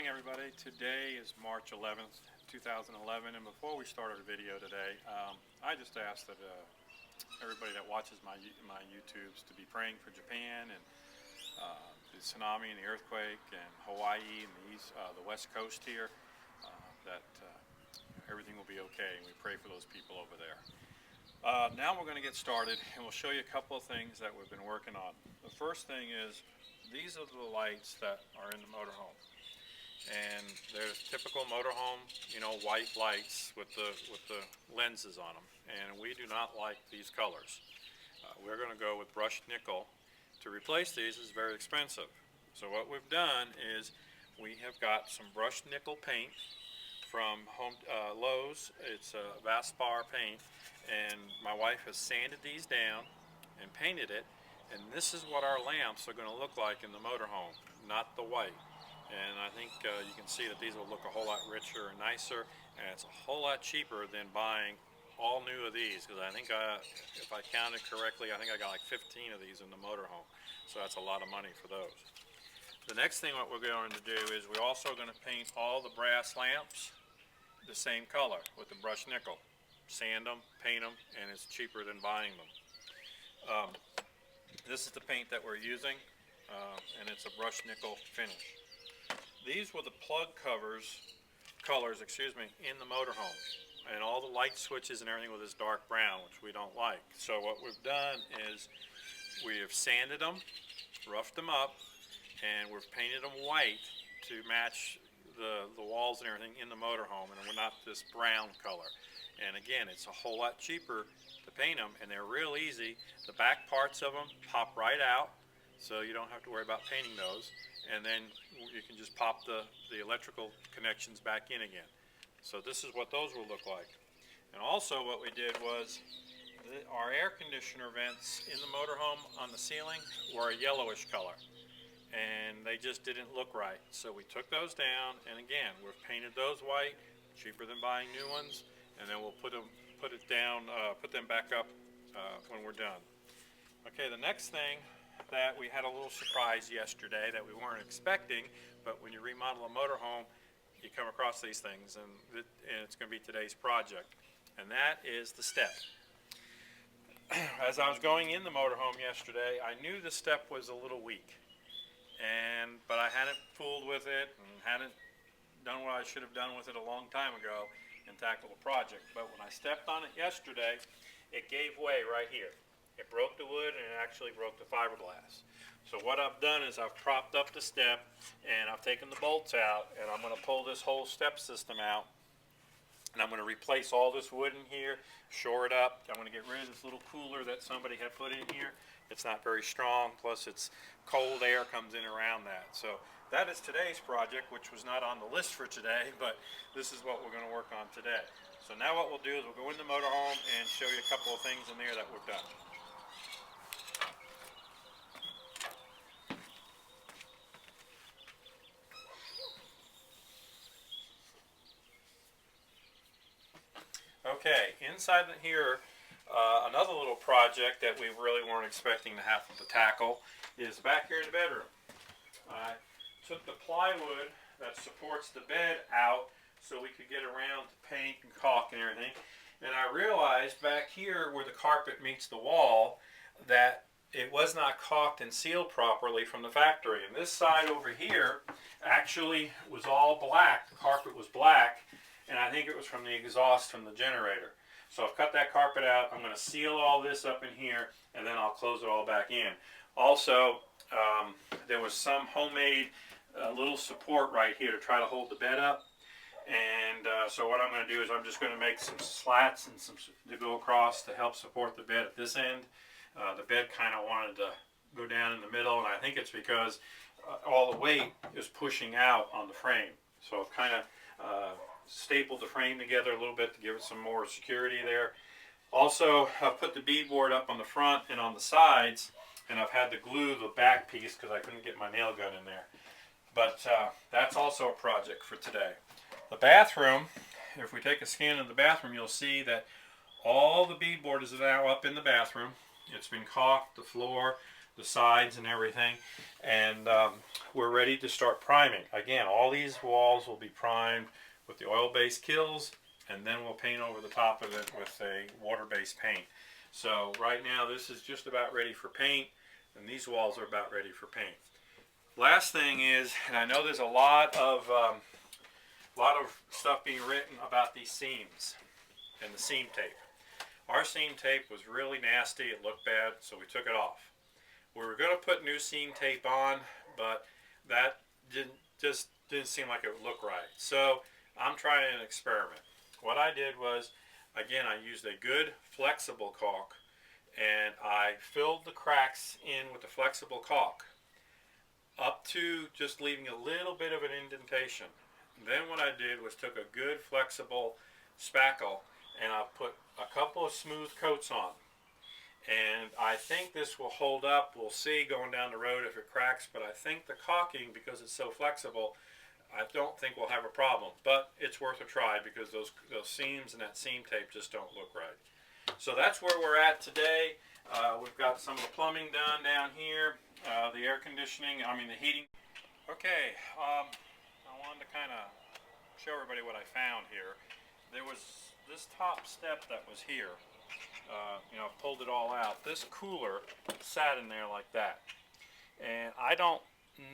morning, everybody. Today is March 11th, 2011, and before we start our video today, I just ask that everybody that watches my YouTubes to be praying for Japan and the tsunami and the earthquake and Hawaii and the West Coast here, that everything will be okay, and we pray for those people over there. Now we're going to get started, and we'll show you a couple of things that we've been working on. The first thing is, these are the lights that are in the motorhome. And they're typical motorhome, white lights with the lenses on them. And we do not like these colors. We're going to go with brushed nickel. To replace these is very expensive. So what we've done is we have got some brushed nickel paint from Lowe's. It's a Vaspar paint, and my wife has sanded these down and painted it. And this is what our lamps are going to look like in the motorhome, not the white. And I think you can see that these will look a whole lot richer and nicer, and it's a whole lot cheaper than buying all new of these, because I think if I counted correctly, I think I got like 15 of these in the motorhome, so that's a lot of money for those. The next thing what we're going to do is we're also going to paint all the brass lamps the same color with the brushed nickel. Sand them, paint them, and it's cheaper than buying them. This is the paint that we're using, and it's a brushed nickel finish. These were the plug colors, in the motorhome, and all the light switches and everything was this dark brown, which we don't like. So what we've done is we have sanded them, roughed them up, and we've painted them white to match the walls and everything in the motorhome, and we're not this brown color. And again, it's a whole lot cheaper to paint them, and they're real easy. The back parts of them pop right out, so you don't have to worry about painting those. And then you can just pop the electrical connections back in again. So this is what those will look like. And also what we did was our air conditioner vents in the motorhome on the ceiling were a yellowish color, and they just didn't look right. So we took those down, and again, we've painted those white, cheaper than buying new ones, and then we'll put them back up when we're done. Okay, the next thing that we had a little surprise yesterday that we weren't expecting, but when you remodel a motorhome, you come across these things, and it's going to be today's project, and that is the step. As I was going in the motorhome yesterday, I knew the step was a little weak, but I hadn't fooled with it and hadn't done what I should have done with it a long time ago and tackled the project. But when I stepped on it yesterday, it gave way right here. It broke the wood, and it actually broke the fiberglass. So what I've done is I've propped up the step, and I've taken the bolts out, and I'm going to pull this whole step system out, and I'm going to replace all this wood in here, shore it up. I'm going to get rid of this little cooler that somebody had put in here. It's not very strong, plus it's cold air comes in around that. So that is today's project, which was not on the list for today, but this is what we're going to work on today. So now what we'll do is we'll go in the motorhome and show you a couple of things in there that we've done. Okay, inside here, another little project that we really weren't expecting to have to tackle is back here in the bedroom. I took the plywood that supports the bed out so we could get around to paint and caulk and everything. And I realized back here where the carpet meets the wall that it was not caulked and sealed properly from the factory. And this side over here actually was all black. The carpet was black, and I think it was from the exhaust from the generator. So I've cut that carpet out. I'm going to seal all this up in here, and then I'll close it all back in. Also, there was some homemade little support right here to try to hold the bed up. And so what I'm going to do is I'm just going to make some slats and some to go across to help support the bed at this end. The bed kind of wanted to go down in the middle, and I think it's because all the weight is pushing out on the frame. So I've kind of stapled the frame together a little bit to give it some more security there. Also, I've put the beadboard up on the front and on the sides, and I've had to glue the back piece because I couldn't get my nail gun in there. But that's also a project for today. The bathroom, if we take a scan of the bathroom, you'll see that all the beadboard is now up in the bathroom. It's been caulked, the floor, the sides and everything, and we're ready to start priming. Again, all these walls will be primed with the oil-based kills, and then we'll paint over the top of it with a water-based paint. So right now this is just about ready for paint, and these walls are about ready for paint. Last thing is, and I know there's a lot of stuff being written about these seams and the seam tape. Our seam tape was really nasty, it looked bad, so we took it off. We were going to put new seam tape on, but that didn't seem like it would look right. So I'm trying an experiment. What I did was, again, I used a good flexible caulk, and I filled the cracks in with the flexible caulk up to just leaving a little bit of an indentation. Then what I did was took a good flexible spackle and I put a couple of smooth coats on. And I think this will hold up. We'll see going down the road if it cracks, but I think the caulking, because it's so flexible, I don't think we'll have a problem. But it's worth a try because those seams and that seam tape just don't look right. So that's where we're at today. We've got some of the plumbing done down here, the air conditioning, the heating. Okay, I wanted to kind of show everybody what I found here. There was this top step that was here. I pulled it all out. This cooler sat in there like that. And I don't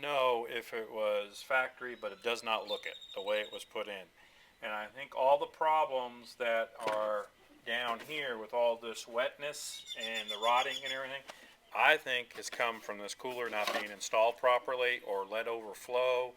know if it was factory, but it does not look it the way it was put in. And I think all the problems that are down here with all this wetness and the rotting and everything, I think has come from this cooler not being installed properly or let overflow,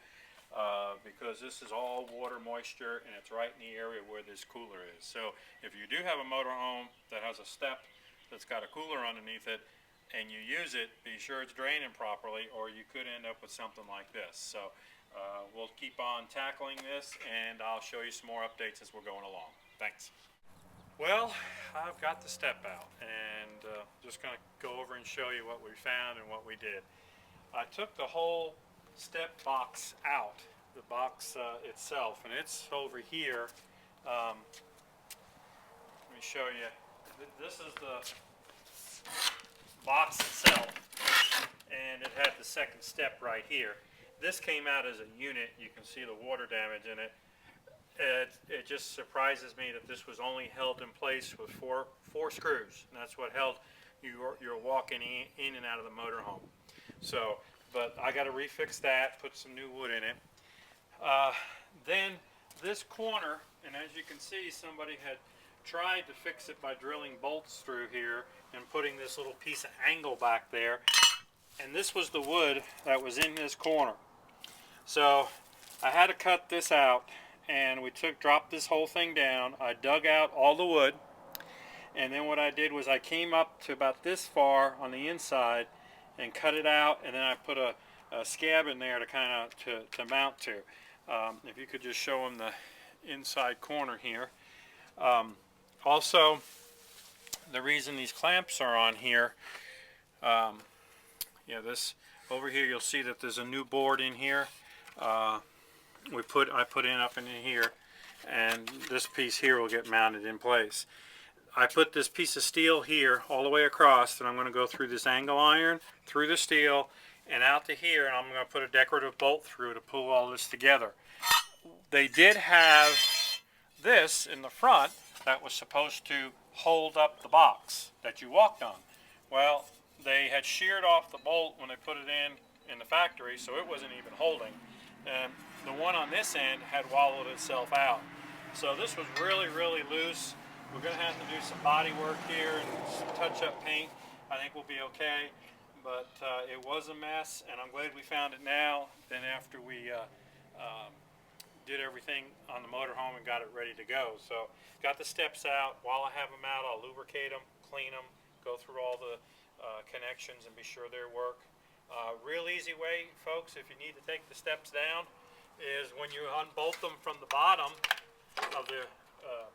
because this is all water moisture and it's right in the area where this cooler is. So if you do have a motorhome that has a step that's got a cooler underneath it and you use it, be sure it's draining properly or you could end up with something like this. So we'll keep on tackling this, and I'll show you some more updates as we're going along. Thanks. Well, I've got the step out, and just going to go over and show you what we found and what we did. I took the whole step box out, the box itself, and it's over here. Let me show you. This is the box itself, and it had the second step right here. This came out as a unit. You can see the water damage in it. It just surprises me that this was only held in place with four screws, and that's what held you're walking in and out of the motorhome. So, but I got to refix that, put some new wood in it. Then this corner, and as you can see, somebody had tried to fix it by drilling bolts through here and putting this little piece of angle back there, and this was the wood that was in this corner. So I had to cut this out, and we dropped this whole thing down. I dug out all the wood, and then what I did was I came up to about this far on the inside and cut it out, and then I put a scab in there to kind of to mount to. If you could just show them the inside corner here. Also, the reason these clamps are on here, this over here, you'll see that there's a new board in here. I put in up in here, and this piece here will get mounted in place. I put this piece of steel here all the way across, and I'm going to go through this angle iron, through the steel, and out to here, and I'm going to put a decorative bolt through to pull all this together. They did have this in the front that was supposed to hold up the box that you walked on. Well, they had sheared off the bolt when they put it in the factory, so it wasn't even holding. And the one on this end had wallowed itself out. So this was really, really loose. We're going to have to do some body work here and some touch-up paint. I think we'll be okay, but it was a mess, and I'm glad we found it now than after we did everything on the motorhome and got it ready to go. So got the steps out. While I have them out, I'll lubricate them, clean them, go through all the connections and be sure they work. Real easy way, folks, if you need to take the steps down, is when you unbolt them from the bottom of the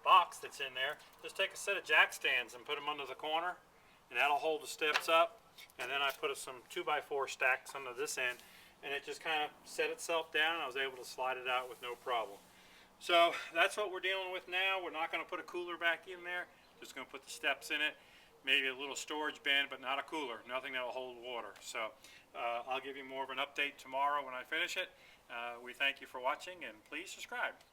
box that's in there, just take a set of jack stands and put them under the corner, and that'll hold the steps up. And then I put some 2x4 stacks under this end, and it just kind of set itself down, and I was able to slide it out with no problem. So that's what we're dealing with now. We're not going to put a cooler back in there, just going to put the steps in it, maybe a little storage bin, but not a cooler, nothing that will hold water. So I'll give you more of an update tomorrow when I finish it. We thank you for watching, and please subscribe.